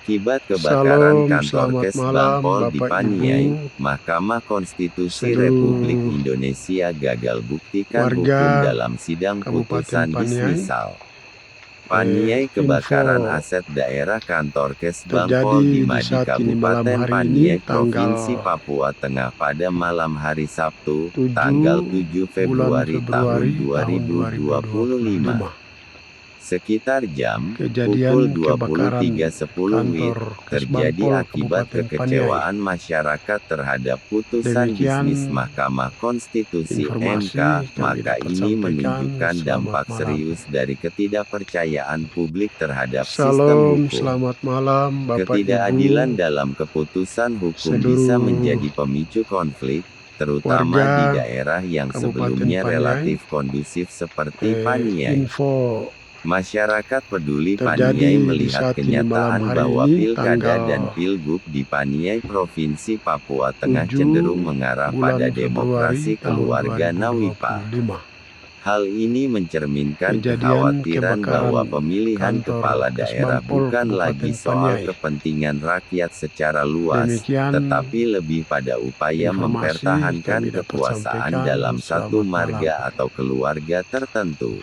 Akibat kebakaran Salam, kantor selamat Kes malam Banpol di Bapak Paniai, Ibu, Mahkamah Konstitusi Republik seluruh Indonesia gagal buktikan hukum warga dalam sidang Kabupaten putusan Paniai. dismisal. Paniai Info kebakaran aset daerah kantor Kes Banpol di terjadi di Madi saat ini malam Kabupaten hari ini Paniai Provinsi tanggal Papua Tengah pada malam hari Sabtu, 7 tanggal 7 bulan Februari tahun Februari tahun 2025. 2025. Sekitar jam pukul Kejadian kebakaran 23.10 WIB, kantor terjadi Kesbanpol akibat Kabupaten Paniai. kekecewaan masyarakat terhadap putusan dismis Demikian Mahkamah Konstitusi informasi MK, kami maka dapat ini sampaikan. menunjukkan Selamat dampak malam. serius dari ketidakpercayaan publik terhadap sistem Salam, hukum. selamat malam Bapak Ketidakadilan Ibu, dalam keputusan hukum bisa seluruh menjadi pemicu konflik, terutama di warga daerah yang Kabupaten sebelumnya Paniai. relatif kondusif seperti Paniai. Info Masyarakat peduli Paniai terjadi di melihat saat ini malam kenyataan hari bahwa ini pilkada dan tanggal pilgub di Paniai Provinsi Papua Tengah 7 cenderung mengarah pada bulan Februari demokrasi tahun keluarga Nawipa. 2025. Hal ini mencerminkan Kejadian kekhawatiran bahwa kebakaran pemilihan kantor kepala daerah Kesbanpol bukan lagi Kabupaten soal Paniai. kepentingan rakyat secara luas, Demikian tetapi lebih pada upaya informasi mempertahankan kami dapat kekuasaan sampaikan. dalam satu Selamat malam. marga atau keluarga tertentu.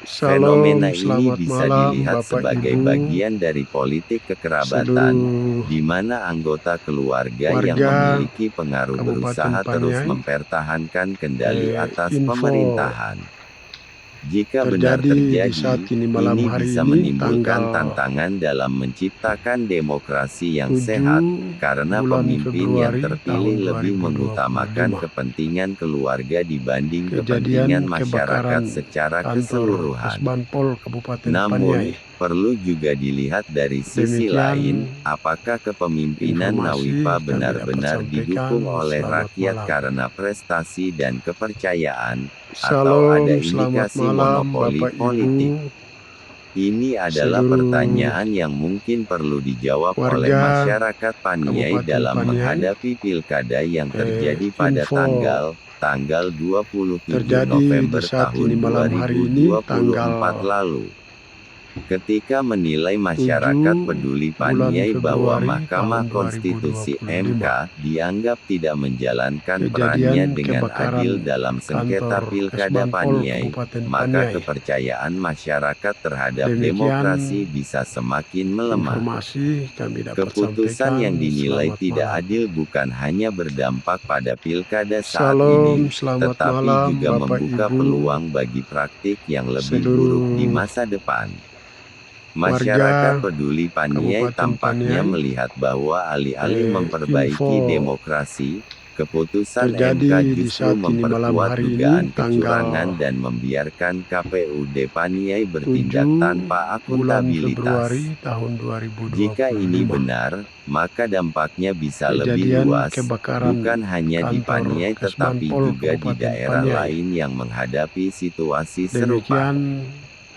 Salam, Fenomena ini selamat bisa malam dilihat Bapak sebagai Ibu, bagian dari politik kekerabatan, seluruh di mana anggota keluarga yang warga memiliki pengaruh Kabupaten berusaha terus Paniai. mempertahankan kendali atas Info pemerintahan. Jika benar terjadi di saat terjadi, ini malam ini hari bisa ini menimbulkan tanggal tantangan dalam menciptakan demokrasi yang 7 sehat, karena bulan pemimpin yang Februari tahun terpilih lebih mengutamakan 2025. kepentingan keluarga dibanding kepentingan Kejadian masyarakat kebakaran secara kantor keseluruhan. Kesbanpol Kabupaten Namun, Paniai. perlu juga dilihat dari sisi lain, Demikian apakah kepemimpinan Nawipa informasi kami dapat benar-benar didukung sampaikan. oleh Selamat rakyat malam. karena prestasi dan kepercayaan, atau ada Salam, selamat indikasi malam monopoli Bapak politik? Ibu, Ini adalah seluruh pertanyaan yang mungkin perlu dijawab oleh warga masyarakat Paniai Kabupaten dalam Paniai. menghadapi pilkada yang terjadi pada Info tanggal 27 terjadi di November saat ini tahun malam hari ini 2024 tanggal lalu. Ketika menilai 7 masyarakat peduli bulan Paniai bahwa Februari Mahkamah tahun Konstitusi 2025. MK dianggap tidak menjalankan perannya Kejadian dengan adil kebakaran dalam sengketa kantor pilkada Kesbanpol Paniai, Kabupaten maka Paniai. kepercayaan masyarakat terhadap demokrasi Demikian bisa semakin melemah. informasi kami dapat Keputusan yang sampaikan. dinilai Selamat tidak malam. adil bukan hanya berdampak pada pilkada saat Salam, ini, selamat tetapi malam juga Bapak membuka Ibu, peluang bagi praktik yang lebih buruk di seluruh masa depan. Masyarakat warga peduli Paniai Kabupaten tampaknya Paniai. melihat bahwa alih-alih memperbaiki Info demokrasi, keputusan MK terjadi di justru saat ini malam memperkuat hari ini dugaan kecurangan tanggal dan membiarkan KPUD Paniai 7 bertindak tanpa bulan akuntabilitas. Februari tahun Jika ini 2025. benar, maka dampaknya bisa lebih Kejadian luas, kebakaran bukan hanya di kantor Paniai tetapi Kesbanpol juga di Kabupaten daerah Paniai. lain yang menghadapi situasi serupa. Demikian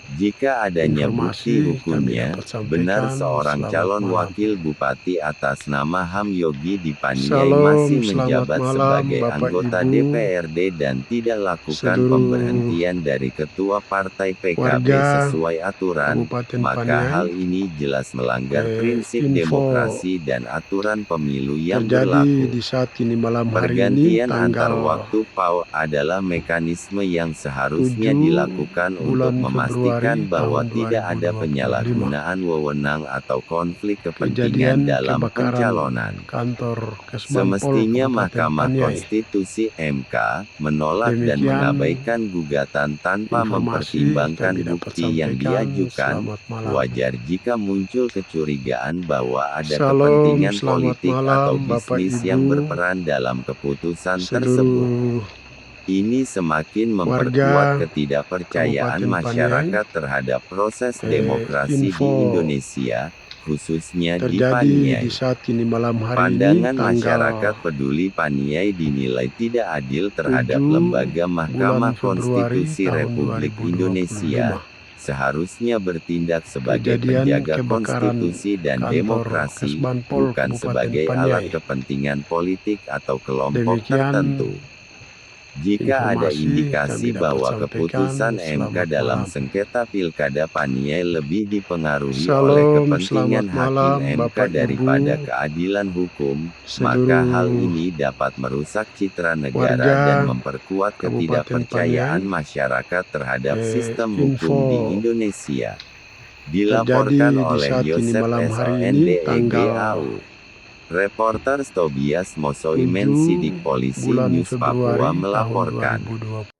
Jika adanya bukti informasi kami hukumnya, dapat benar sampaikan. seorang Selamat calon malam. wakil bupati atas nama Ham Yogi di Paniai Salam, masih selamat menjabat malam sebagai Bapak anggota Ibu, DPRD dan tidak lakukan seluruh pemberhentian dari ketua partai PKB warga sesuai aturan, Kabupaten maka hal Paniai. ini jelas melanggar prinsip Info demokrasi dan aturan pemilu yang terjadi berlaku. di saat ini malam hari ini Pergantian antar tanggal waktu PAU adalah mekanisme yang seharusnya 7 dilakukan untuk bulan memastikan Februari bahwa tahun tidak ada 2025. penyalahgunaan wewenang atau konflik kepentingan Kejadian dalam kebakaran pencalonan. kantor Kesbanpol Semestinya Kabupaten Mahkamah Paniai. Konstitusi MK menolak dan Demikian mengabaikan gugatan tanpa informasi mempertimbangkan kami dapat bukti yang sampaikan. diajukan. Selamat malam. Wajar jika muncul kecurigaan bahwa ada Salam, kepentingan selamat politik atau malam Bapak bisnis yang Ibu, berperan dalam keputusan tersebut. seluruh Ini semakin memperkuat warga ketidakpercayaan Kabupaten Paniai. masyarakat terhadap proses demokrasi di Info Indonesia, khususnya di terjadi di Paniai. saat ini malam hari ini Pandangan masyarakat tanggal peduli Paniai dinilai tidak adil 7 terhadap lembaga Mahkamah bulan Februari Konstitusi tahun Republik Indonesia. 2025. Seharusnya bertindak sebagai Kejadian penjaga kebakaran konstitusi dan kantor demokrasi, Kesbanpol bukan Kabupaten sebagai alat Paniai. kepentingan politik atau kelompok Demikian tertentu. Jika ada Informasi indikasi kami dapat bahwa sampaikan. keputusan MK Selamat dalam malam. sengketa Pilkada Paniai lebih dipengaruhi oleh Shalom, kepentingan selamat hakim malam MK Bapak daripada Ibu, keadilan hukum, maka hal seluruh ini dapat merusak citra negara warga dan memperkuat Kabupaten ketidakpercayaan Paniai. masyarakat terhadap sistem hukum di Info Indonesia. terjadi Dilaporkan di oleh saat ini Yosep malam hari ini tanggal SONDEGAU. Reporter Tobias Mosoimen 7 Sidik Polisi bulan News Papua Februari tahun melaporkan. 2020.